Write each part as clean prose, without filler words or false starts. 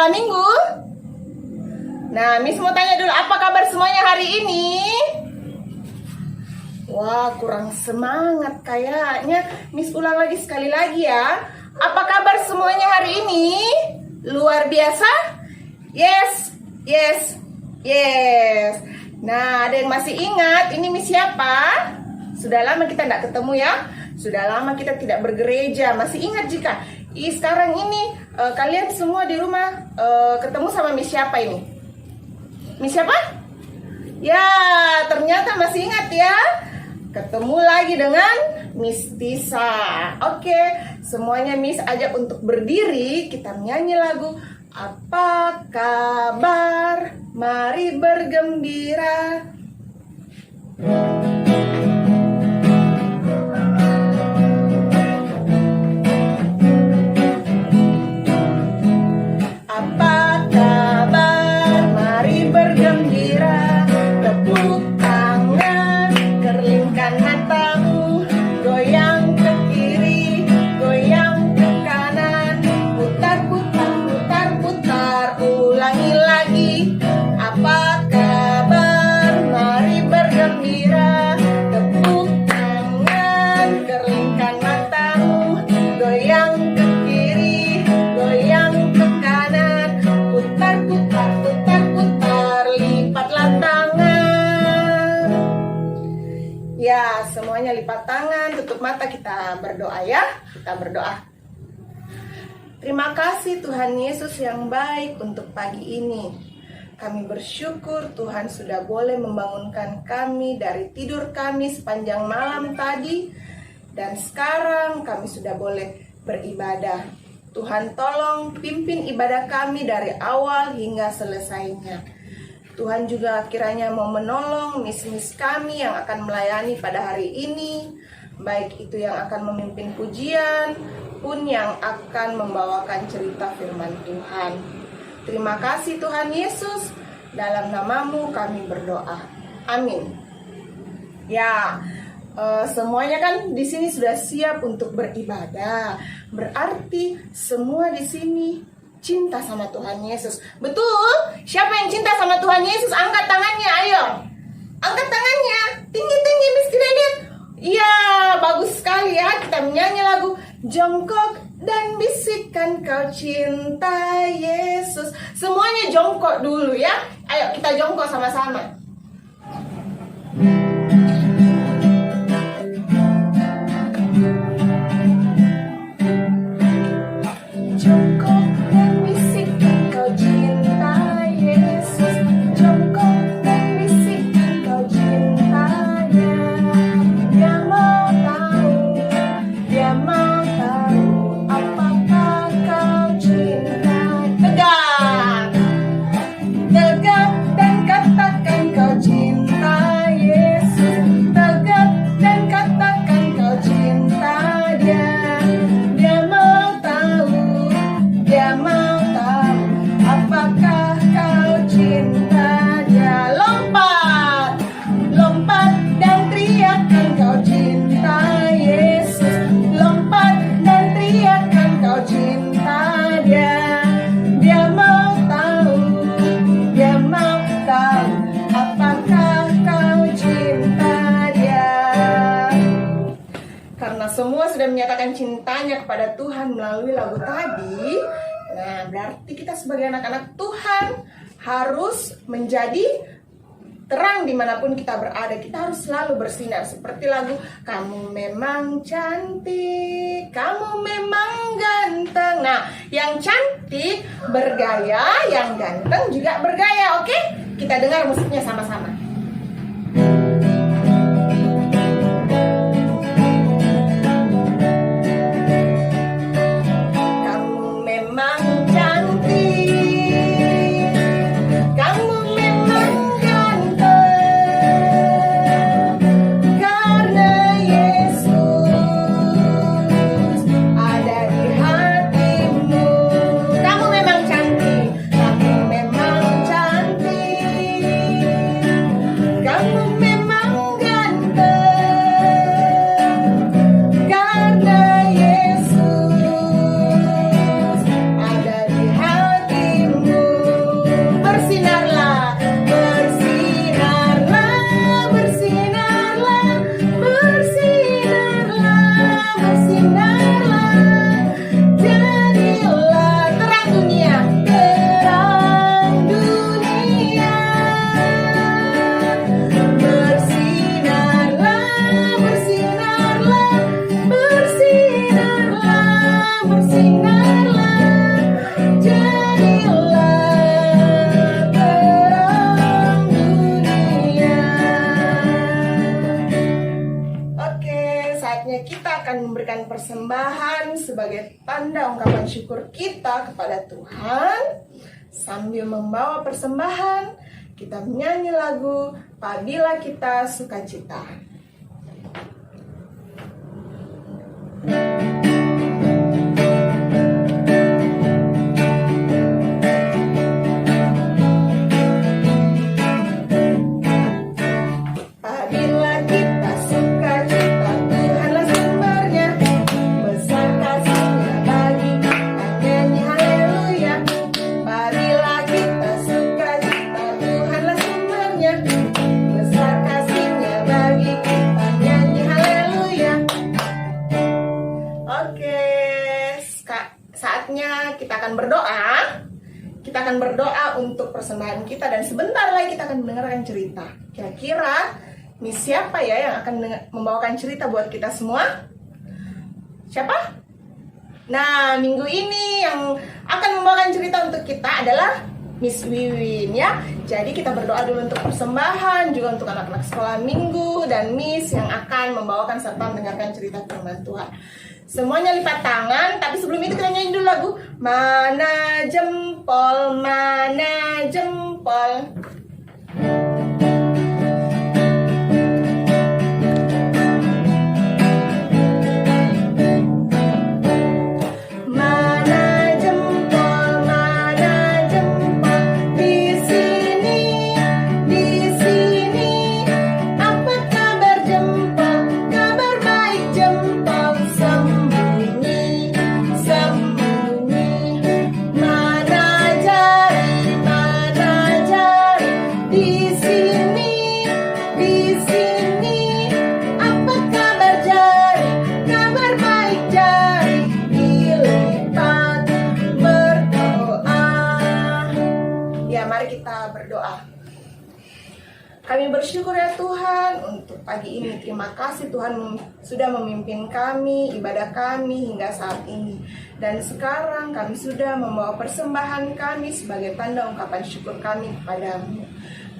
malam minggu? Nah, Miss mau tanya dulu, apa kabar semuanya hari ini? Wah, kurang semangat kayaknya. Miss ulang lagi sekali lagi ya. Apa kabar semuanya hari ini? Luar biasa? Yes, yes, yes. Nah, ada yang masih ingat ini Miss siapa? Sudah lama kita tidak ketemu ya. Sudah lama kita tidak bergereja. Masih ingat jika sekarang ini kalian semua di rumah ketemu sama Miss siapa ini? Miss siapa? Ya, ternyata masih ingat ya. Ketemu lagi dengan Miss Tisa. Oke, semuanya Miss ajak untuk berdiri. Kita menyanyi lagu Apa Kabar? Mari bergembira. Apa kabar? Mari bergembira. Tepuk tangan, kerlingkan matamu, goyang ke kiri, goyang ke kanan, putar, putar, putar, putar, ulangi lagi. Apa kabar? Mari bergembira. Tepuk tangan, kerlingkan matamu, goyang ke kiri, goyang ke kanan, putar, putar, putar, putar, lipatlah tangan. Ya, semuanya lipat tangan, tutup mata, kita berdoa ya. Kita berdoa. Terima kasih Tuhan Yesus yang baik untuk pagi ini. Kami bersyukur Tuhan sudah boleh membangunkan kami dari tidur kami sepanjang malam tadi. Dan sekarang kami sudah boleh beribadah. Tuhan tolong pimpin ibadah kami dari awal hingga selesainya. Tuhan juga kiranya mau menolong miss-miss kami yang akan melayani pada hari ini. Baik itu yang akan memimpin pujian, pun yang akan membawakan cerita firman Tuhan. Terima kasih Tuhan Yesus, dalam namamu kami berdoa. Amin. Ya, semuanya kan di sini sudah siap untuk beribadah. Berarti semua di sini cinta sama Tuhan Yesus. Betul? Siapa yang cinta sama Tuhan Yesus? Angkat tangannya, ayo. Angkat tangannya. Tinggi-tinggi, Miss tidak lihat. Iya, bagus sekali ya. Kita menyanyi lagu Jongkok dan bisikan kau cinta Yesus. Semuanya jongkok dulu ya. Ayo kita jongkok sama-sama. Jongkok dan bisikan kau cinta Yesus. Jongkok dan bisikan kau cintanya. Dia mau tahu, dia mau tahu apakah kau cinta. Tegak, tegak dan katakan kau cinta Yesus. Tegak dan katakan kau cinta Dia. Dia mau tahu, dia mau tahu apakah kau cinta Dia. Lompat, lompat dan teriakkan kau cinta Yesus. Lompat dan teriakkan kau cinta Dia. Dia mau tahu, dia mau tahu apakah kau cinta Dia. Karena semua sudah menyatakan cintanya kepada Tuhan melalui lagu tadi, nah berarti kita sebagai anak-anak Tuhan harus menjadi terang dimanapun kita berada. Kita harus selalu bersinar seperti lagu Kamu memang cantik, kamu memang ganteng. Nah, yang cantik bergaya, yang ganteng juga bergaya. Oke? Kita dengar musiknya sama-sama. Kamu memang cantik, kamu memang ganteng, karena Yesus ada di hatimu. Kamu memang cantik, kamu memang cantik, sebagai tanda ungkapan syukur kita kepada Tuhan, sambil membawa persembahan, kita menyanyi lagu Apabila Kita Sukacita. Kita akan berdoa untuk persembahan kita, dan sebentar lagi kita akan mendengarkan cerita. Kira-kira Miss siapa ya yang akan membawakan cerita buat kita semua? Siapa? Nah, minggu ini yang akan membawakan cerita untuk kita adalah Miss Wiwin ya. Jadi kita berdoa dulu untuk persembahan, juga untuk anak-anak sekolah minggu dan Miss yang akan membawakan serta mendengarkan cerita firman Tuhan. Semuanya lipat tangan, tapi sebelum itu kita nyanyi dulu lagu Mana Jempol, Mana Jempol. Kami bersyukur ya Tuhan untuk pagi ini. Terima kasih Tuhan sudah memimpin kami, ibadah kami hingga saat ini. Dan sekarang kami sudah membawa persembahan kami sebagai tanda ungkapan syukur kami kepadamu.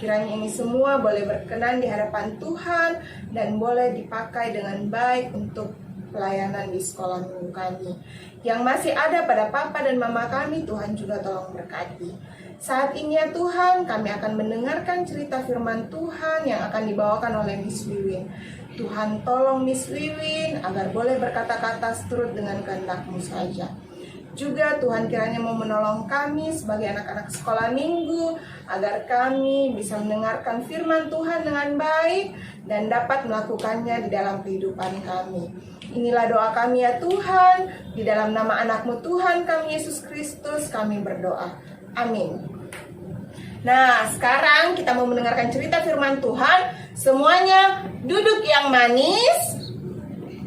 Kiranya ini semua boleh berkenan di hadapan Tuhan dan boleh dipakai dengan baik untuk pelayanan di sekolah minggu kami. Yang masih ada pada papa dan mama kami, Tuhan juga tolong berkati. Saat ini ya Tuhan, kami akan mendengarkan cerita firman Tuhan yang akan dibawakan oleh Miss Wiwin. Tuhan tolong Miss Wiwin agar boleh berkata-kata seturut dengan kehendak-Mu saja. Juga Tuhan kiranya mau menolong kami sebagai anak-anak sekolah minggu, agar kami bisa mendengarkan firman Tuhan dengan baik dan dapat melakukannya di dalam kehidupan kami. Inilah doa kami ya Tuhan, di dalam nama anak-Mu Tuhan kami Yesus Kristus kami berdoa. Amin. Nah, sekarang kita mau mendengarkan cerita firman Tuhan. Semuanya duduk yang manis,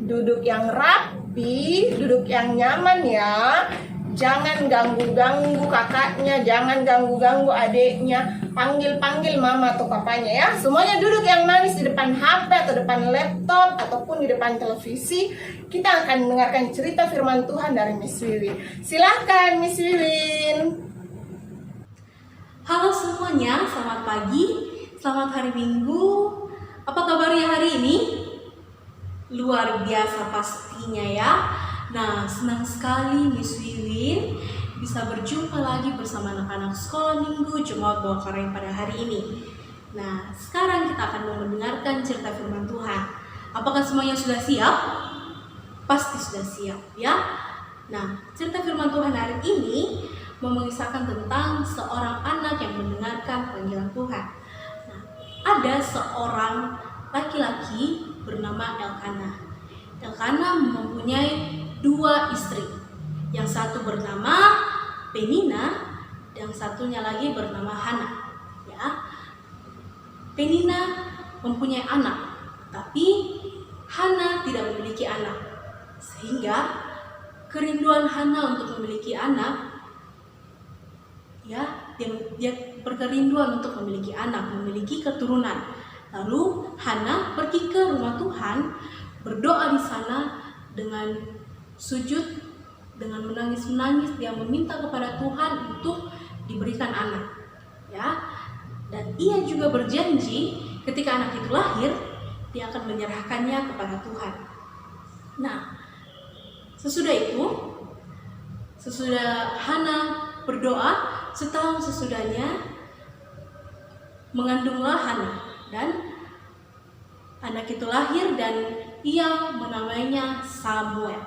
duduk yang rapi, duduk yang nyaman ya. Jangan ganggu-ganggu kakaknya, jangan ganggu-ganggu adiknya. Panggil-panggil mama atau papanya ya. Semuanya duduk yang manis di depan HP atau depan laptop ataupun di depan televisi. Kita akan mendengarkan cerita firman Tuhan dari Miss Wiwin. Silahkan Miss Wiwin. Halo semuanya, selamat pagi, selamat hari Minggu. Apa kabarnya hari ini? Luar biasa pastinya ya. Nah, senang sekali Miss Wiwin bisa berjumpa lagi bersama anak-anak sekolah minggu Jemaat Bawakaraeng pada hari ini. Nah, sekarang kita akan mendengarkan cerita firman Tuhan. Apakah semuanya sudah siap? Pasti sudah siap ya. Nah, cerita firman Tuhan hari ini mengisahkan tentang seorang anak yang mendengarkan panggilan Tuhan. Nah, ada seorang laki-laki bernama Elkanah. Elkanah mempunyai dua istri. Yang satu bernama Penina, dan satunya lagi bernama Hana. Ya, Penina mempunyai anak, tapi Hana tidak memiliki anak. Sehingga kerinduan Hana untuk memiliki anak, ya, dia berkerinduan untuk memiliki anak, memiliki keturunan. Lalu Hana pergi ke rumah Tuhan, berdoa di sana dengan sujud, dengan menangis-menangis. Dia meminta kepada Tuhan untuk diberikan anak, ya. Dan ia juga berjanji ketika anak itu lahir, dia akan menyerahkannya kepada Tuhan. Nah, Sesudah Hana berdoa, setahun sesudahnya mengandunglah Hana, dan anak itu lahir dan ia menamainya Samuel.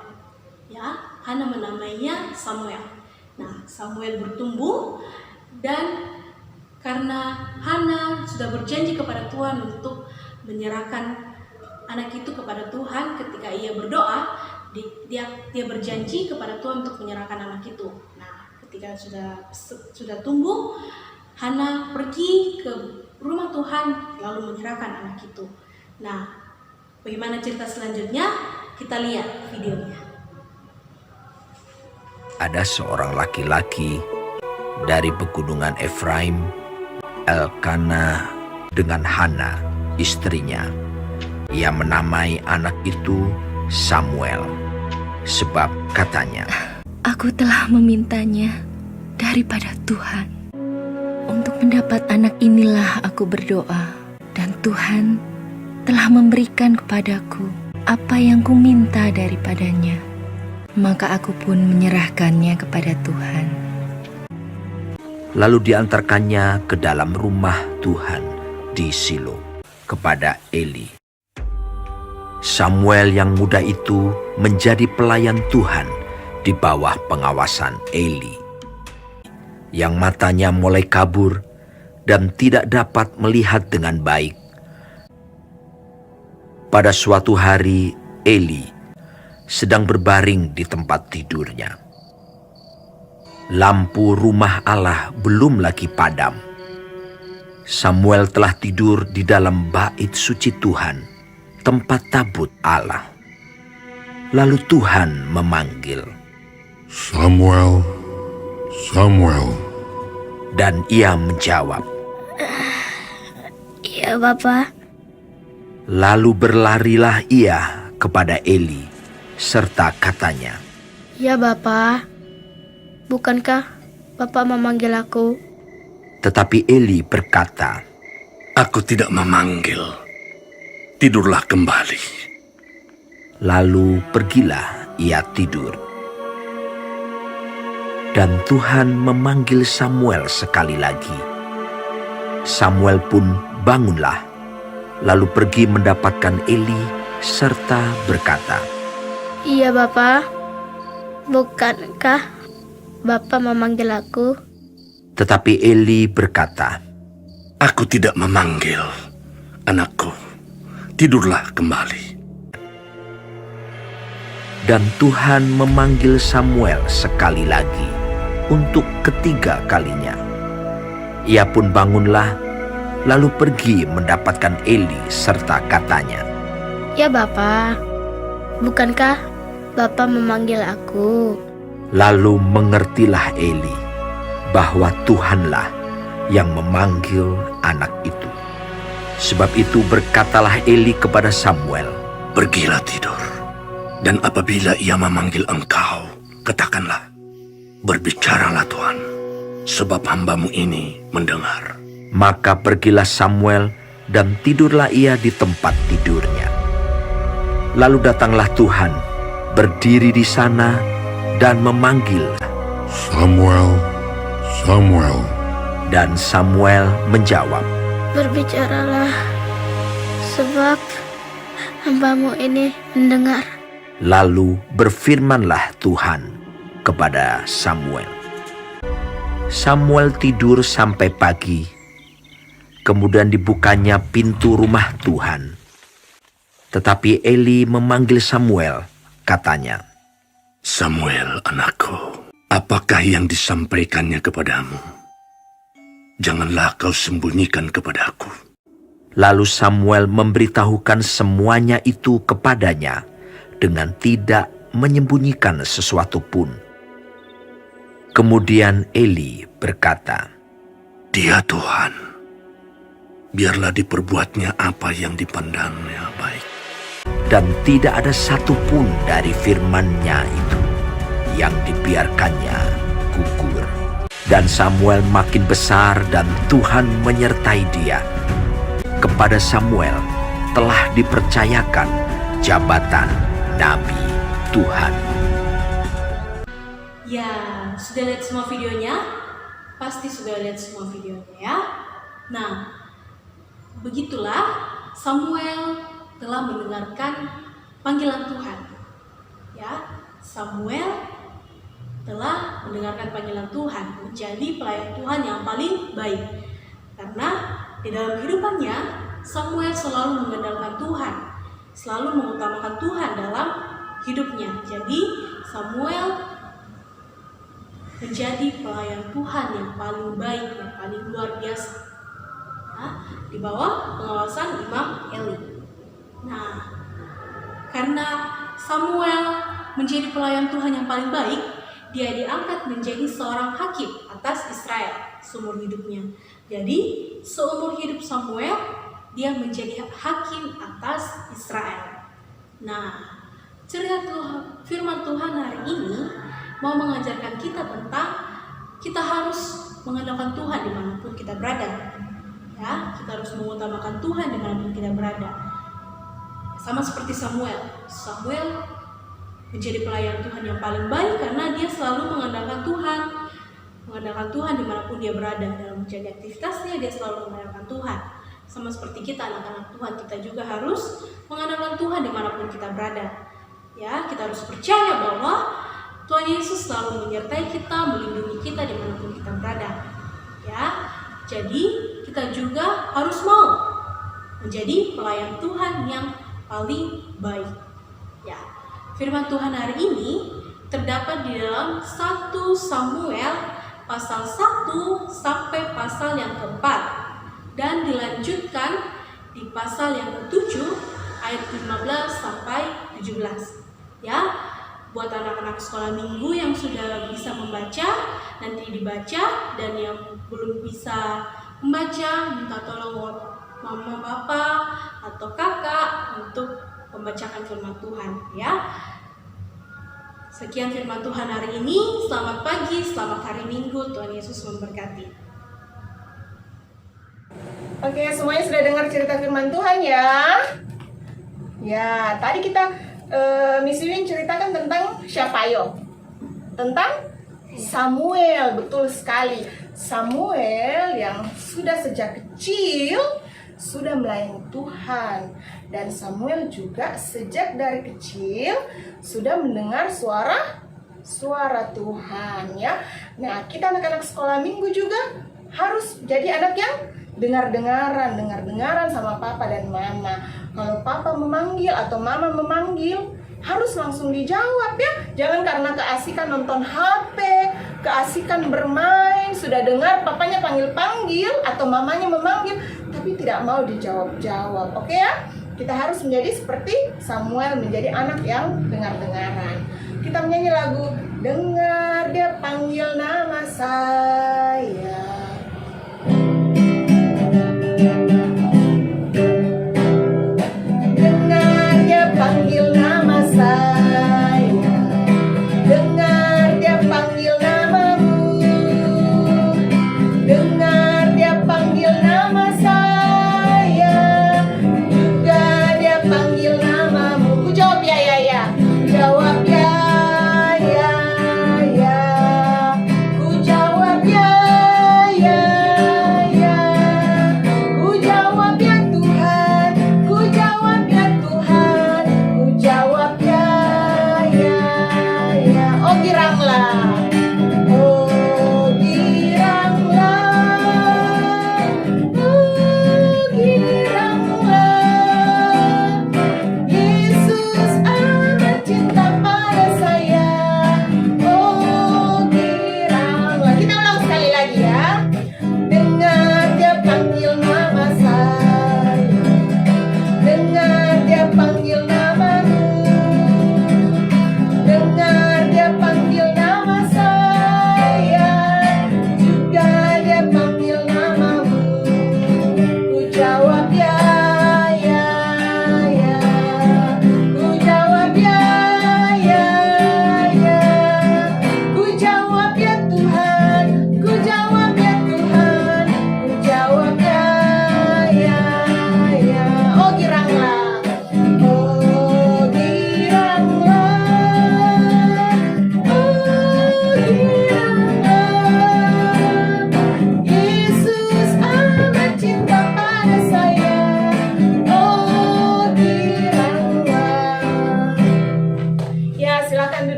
Ya, Hana menamainya Samuel. Nah, Samuel bertumbuh, dan karena Hana sudah berjanji kepada Tuhan untuk menyerahkan anak itu kepada Tuhan ketika ia berdoa, dia berjanji kepada Tuhan untuk menyerahkan anak itu. Nah, ketika sudah tumbuh, Hana pergi ke rumah Tuhan lalu menyerahkan anak itu. Nah, bagaimana cerita selanjutnya? Kita lihat videonya. Ada seorang laki-laki dari pegunungan Efraim, Elkana, dengan Hana, istrinya. Ia menamai anak itu Samuel, sebab katanya, "Aku telah memintanya daripada Tuhan. Untuk mendapat anak inilah aku berdoa, dan Tuhan telah memberikan kepadaku apa yang kuminta daripadanya. Maka aku pun menyerahkannya kepada Tuhan." Lalu diantarkannya ke dalam rumah Tuhan di Silo kepada Eli. Samuel yang muda itu menjadi pelayan Tuhan di bawah pengawasan Eli, yang matanya mulai kabur dan tidak dapat melihat dengan baik. Pada suatu hari, Eli sedang berbaring di tempat tidurnya. Lampu rumah Allah belum lagi padam. Samuel telah tidur di dalam bait suci Tuhan, tempat tabut Allah. Lalu Tuhan memanggil, "Samuel, Samuel." Dan ia menjawab, "Iya, Bapa." Lalu berlarilah ia kepada Eli, serta katanya, "Ya, Bapa. Bukankah Bapa memanggil aku?" Tetapi Eli berkata, "Aku tidak memanggil. Tidurlah kembali." Lalu pergilah ia tidur. Dan Tuhan memanggil Samuel sekali lagi. Samuel pun bangunlah, lalu pergi mendapatkan Eli serta berkata, "Iya, Bapa. Bukankah Bapa memanggil aku?" Tetapi Eli berkata, "Aku tidak memanggil, anakku. Tidurlah kembali." Dan Tuhan memanggil Samuel sekali lagi untuk ketiga kalinya. Ia pun bangunlah, lalu pergi mendapatkan Eli serta katanya, "Ya, Bapa. Bukankah Bapa memanggil aku?" Lalu mengertilah Eli bahwa Tuhanlah yang memanggil anak itu. Sebab itu berkatalah Eli kepada Samuel, "Pergilah tidur. Dan apabila ia memanggil engkau, katakanlah, 'Berbicaralah Tuhan, sebab hamba-Mu ini mendengar.'" Maka pergilah Samuel dan tidurlah ia di tempat tidurnya. Lalu datanglah Tuhan, berdiri di sana dan memanggil, "Samuel, Samuel." Dan Samuel menjawab, "Berbicaralah, sebab hamba-Mu ini mendengar." Lalu berfirmanlah Tuhan kepada Samuel. Samuel tidur sampai pagi. Kemudian dibukanya pintu rumah Tuhan. Tetapi Eli memanggil Samuel, katanya, "Samuel, anakku, apakah yang disampaikannya kepadamu? Janganlah kau sembunyikan kepadaku." Lalu Samuel memberitahukan semuanya itu kepadanya dengan tidak menyembunyikan sesuatu pun. Kemudian Eli berkata, "Dia Tuhan, biarlah diperbuatnya apa yang dipandangnya baik." Dan tidak ada satupun dari firman-Nya itu yang dibiarkannya gugur. Dan Samuel makin besar dan Tuhan menyertai dia. Kepada Samuel telah dipercayakan jabatan Nabi Tuhan. Ya, sudah lihat semua videonya? Pasti sudah lihat semua videonya ya. Nah, begitulah Samuel telah mendengarkan panggilan Tuhan. Ya, Samuel telah mendengarkan panggilan Tuhan menjadi pelayan Tuhan yang paling baik. Karena di dalam kehidupannya Samuel selalu mengandalkan Tuhan, selalu mengutamakan Tuhan dalam hidupnya. Jadi Samuel menjadi pelayan Tuhan yang paling baik, yang paling luar biasa, ya, di bawah pengawasan Imam Eli. Nah, karena Samuel menjadi pelayan Tuhan yang paling baik, dia diangkat menjadi seorang hakim atas Israel seumur hidupnya. Jadi seumur hidup Samuel, dia menjadi hakim atas Israel. Nah, cerita Tuhan, firman Tuhan hari ini mau mengajarkan kita tentang kita harus mengandalkan Tuhan dimanapun kita berada. Ya, kita harus mengutamakan Tuhan dimanapun kita berada. Sama seperti Samuel. Samuel menjadi pelayan Tuhan yang paling baik karena dia selalu mengandalkan Tuhan. Mengandalkan Tuhan dimanapun dia berada. Dalam menjadi aktivitasnya dia selalu mengandalkan Tuhan. Sama seperti kita anak-anak Tuhan, kita juga harus mengandalkan Tuhan dimanapun kita berada. Ya, kita harus percaya bahwa Tuhan Yesus selalu menyertai kita, melindungi kita dimanapun kita berada. Ya, jadi kita juga harus mau menjadi pelayan Tuhan yang paling baik. Ya, firman Tuhan hari ini terdapat di dalam 1 Samuel pasal 1 sampai pasal yang keempat dan dilanjutkan di pasal yang ke-7 ayat 15 sampai 17. Ya, buat anak-anak sekolah minggu yang sudah bisa membaca, nanti dibaca, dan yang belum bisa membaca, minta tolong mama, papa, atau kakak untuk membacakan firman Tuhan ya. Sekian firman Tuhan hari ini. Selamat pagi, selamat hari Minggu. Tuhan Yesus memberkati. Oke, semuanya sudah dengar cerita firman Tuhan ya? Ya, tadi kita Miss Wiwin ceritakan tentang siapa yo? Tentang Samuel, betul sekali. Samuel yang sudah sejak kecil sudah melayani Tuhan. Dan Samuel juga sejak dari kecil sudah mendengar suara Tuhan ya. Nah, kita anak-anak sekolah minggu juga harus jadi anak yang dengar-dengaran sama papa dan mama. Kalau papa memanggil atau mama memanggil, harus langsung dijawab ya. Jangan karena keasikan nonton HP, keasikan bermain, sudah dengar papanya panggil-panggil atau mamanya memanggil, tapi tidak mau dijawab-jawab. Oke ya? Kita harus menjadi seperti Samuel, menjadi anak yang dengar-dengaran. Kita menyanyi lagu Dengar Dia Panggil Nama Saya. Dengar Dia panggil nama saya, dengar Dia panggil namamu, dengar Dia panggil nama saya, juga Dia panggil namamu. Ku jawab ya. Jawab ya. Ku jawab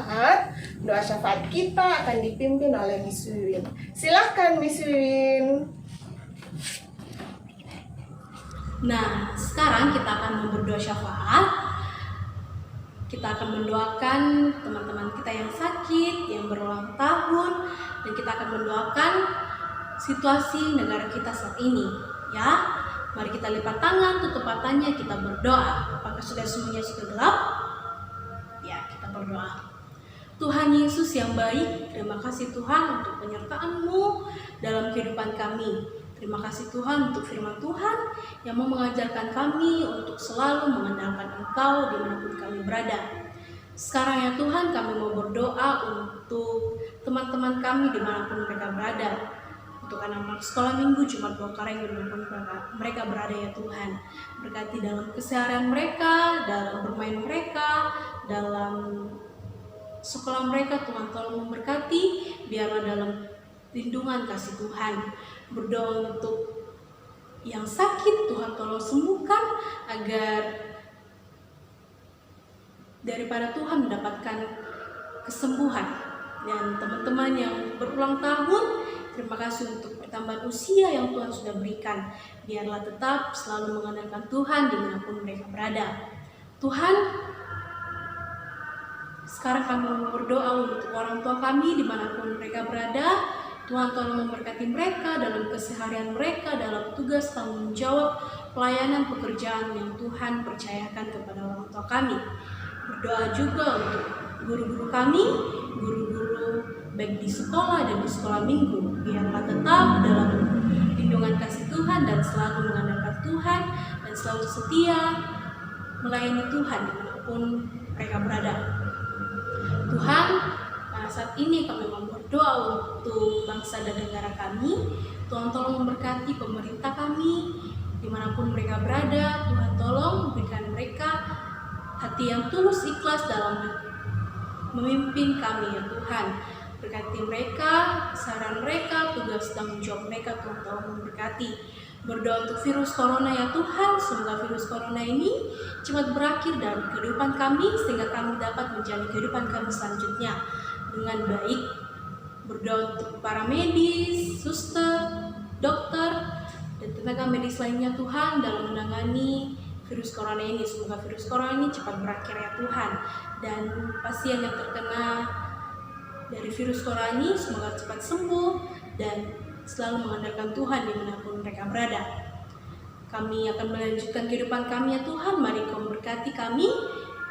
syafaat. Doa syafaat kita akan dipimpin oleh Miss Wiwin. Silahkan Miss Wiwin. Nah, sekarang kita akan berdoa syafaat. Kita akan mendoakan teman-teman kita yang sakit, yang berulang tahun, dan kita akan mendoakan situasi negara kita saat ini. Ya, mari kita lipat tangan, tutup matanya, kita berdoa. Apakah semuanya sudah gelap? Ya, kita berdoa. Tuhan Yesus yang baik, terima kasih Tuhan untuk penyertaan-Mu dalam kehidupan kami. Terima kasih Tuhan untuk firman Tuhan yang mau mengajarkan kami untuk selalu mengandalkan Engkau dimanapun kami berada. Sekarang ya Tuhan, kami mau berdoa untuk teman-teman kami dimanapun mereka berada. Untuk anak-anak sekolah minggu, Jumat Bokareng, dimanapun mereka berada ya Tuhan. Berkati dalam keseharian mereka, dalam bermain mereka, dalam sekolah mereka, Tuhan tolong memberkati, biarlah dalam lindungan kasih Tuhan. Berdoa untuk yang sakit, Tuhan tolong sembuhkan agar daripada Tuhan mendapatkan kesembuhan. Dan teman-teman yang berulang tahun, terima kasih untuk pertambahan usia yang Tuhan sudah berikan. Biarlah tetap selalu mengandalkan Tuhan dimanapun mereka berada. Tuhan, sekarang kami berdoa untuk orang tua kami dimanapun mereka berada. Tuhan tolong memberkati mereka dalam keseharian mereka, dalam tugas tanggung jawab pelayanan pekerjaan yang Tuhan percayakan kepada orang tua kami. Berdoa juga untuk guru-guru kami, guru-guru baik di sekolah dan di sekolah minggu. Biarlah tetap dalam lindungan kasih Tuhan dan selalu mengandalkan Tuhan dan selalu setia melayani Tuhan dimanapun mereka berada. Tuhan, saat ini kami mau berdoa untuk bangsa dan negara kami. Tuhan tolong memberkati pemerintah kami dimanapun mereka berada. Tuhan tolong berikan mereka hati yang tulus ikhlas dalam memimpin kami ya Tuhan. Berkati mereka, saran mereka, tugas tanggung jawab mereka, Tuhan tolong memberkati. Berdoa untuk virus corona ya Tuhan, semoga virus corona ini cepat berakhir dalam kehidupan kami sehingga kami dapat menjalani kehidupan kami selanjutnya dengan baik. Berdoa untuk para medis, suster, dokter, dan tenaga medis lainnya Tuhan dalam menangani virus corona ini. Semoga virus corona ini cepat berakhir ya Tuhan. Dan pasien yang terkena dari virus corona ini semoga cepat sembuh dan selalu mengandalkan Tuhan dimanapun mereka berada. Kami akan melanjutkan kehidupan kami ya Tuhan. Mari Kau memberkati kami,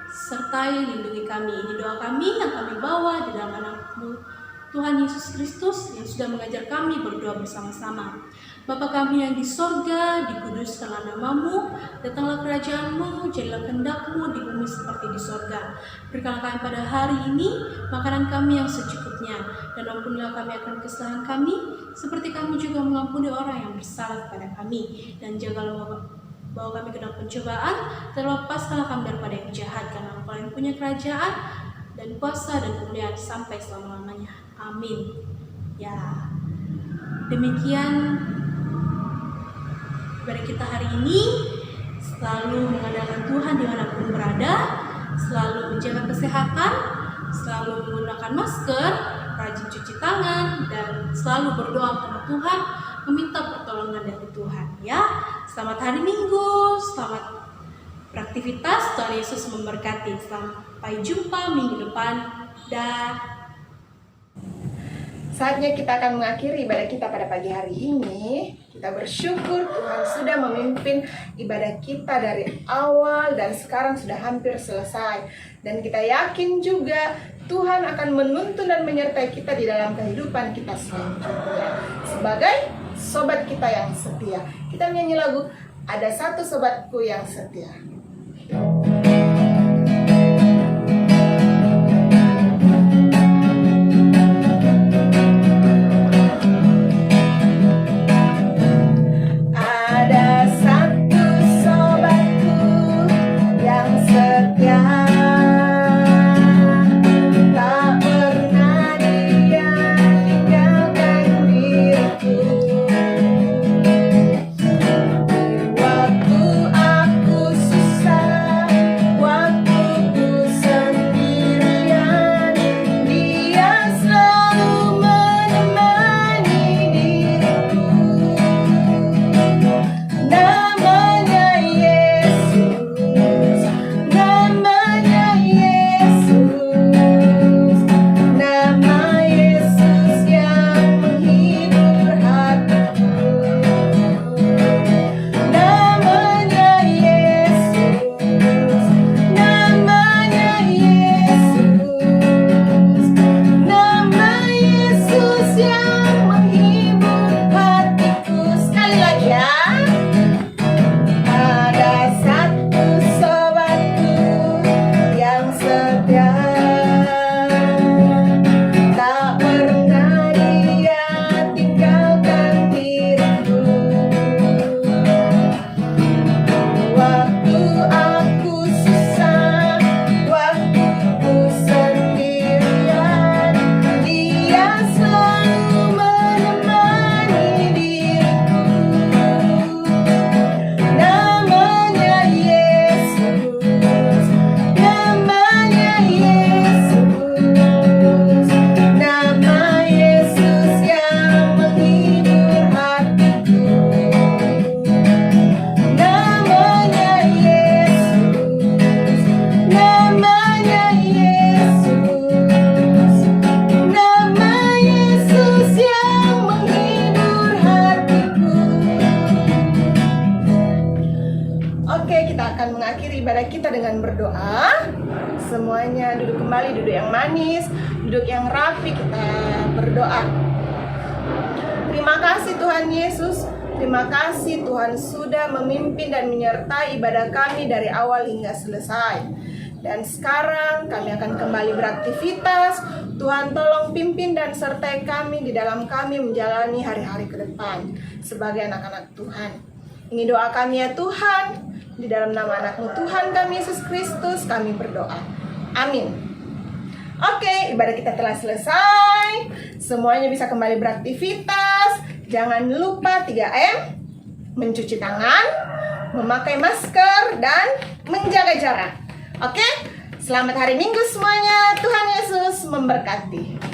sertai lindungi kami. Ini doa kami yang kami bawa di dalam anak-Mu Tuhan Yesus Kristus yang sudah mengajar kami berdoa bersama-sama. Bapa kami yang di sorga, dikuduskanlah nama-Mu, datanglah kerajaan-Mu, jadilah kehendak-Mu di bumi seperti di sorga. Berikanlah kami pada hari ini makanan kami yang secukupnya, dan ampunilah kami akan kesalahan kami, seperti kami juga mengampuni orang yang bersalah kepada kami. Dan jagalah bawa kami ke dalam pencobaan, dan lepaskanlah kami daripada yang jahat, karena Engkau yang punya kerajaan, dan kuasa dan kemuliaan sampai selama-lamanya. Amin. Ya, demikian ibadah kita hari ini. Selalu mengandalkan Tuhan dimanapun berada, selalu menjaga kesehatan, selalu menggunakan masker, rajin cuci tangan, dan selalu berdoa kepada Tuhan, meminta pertolongan dari Tuhan. Ya, selamat hari Minggu, selamat beraktivitas. Tuhan Yesus memberkati. Sampai jumpa minggu depan. Dah. Saatnya kita akan mengakhiri ibadah kita pada pagi hari ini. Kita bersyukur Tuhan sudah memimpin ibadah kita dari awal dan sekarang sudah hampir selesai. Dan kita yakin juga Tuhan akan menuntun dan menyertai kita di dalam kehidupan kita selanjutnya. Sebagai sobat kita yang setia, kita menyanyi lagu Ada Satu Sobatku Yang Setia. Susah manis, duduk yang rapi, kita berdoa. Terima kasih Tuhan Yesus, terima kasih Tuhan sudah memimpin dan menyertai ibadah kami dari awal hingga selesai. Dan sekarang kami akan kembali beraktivitas. Tuhan tolong pimpin dan sertai kami di dalam kami menjalani hari-hari ke depan sebagai anak-anak Tuhan. Ini doa kami ya Tuhan, di dalam nama anak-Mu Tuhan kami Yesus Kristus kami berdoa. Amin. Oke, ibadah kita telah selesai. Semuanya bisa kembali beraktivitas. Jangan lupa 3M, mencuci tangan, memakai masker, dan menjaga jarak. Oke, selamat hari Minggu semuanya. Tuhan Yesus memberkati.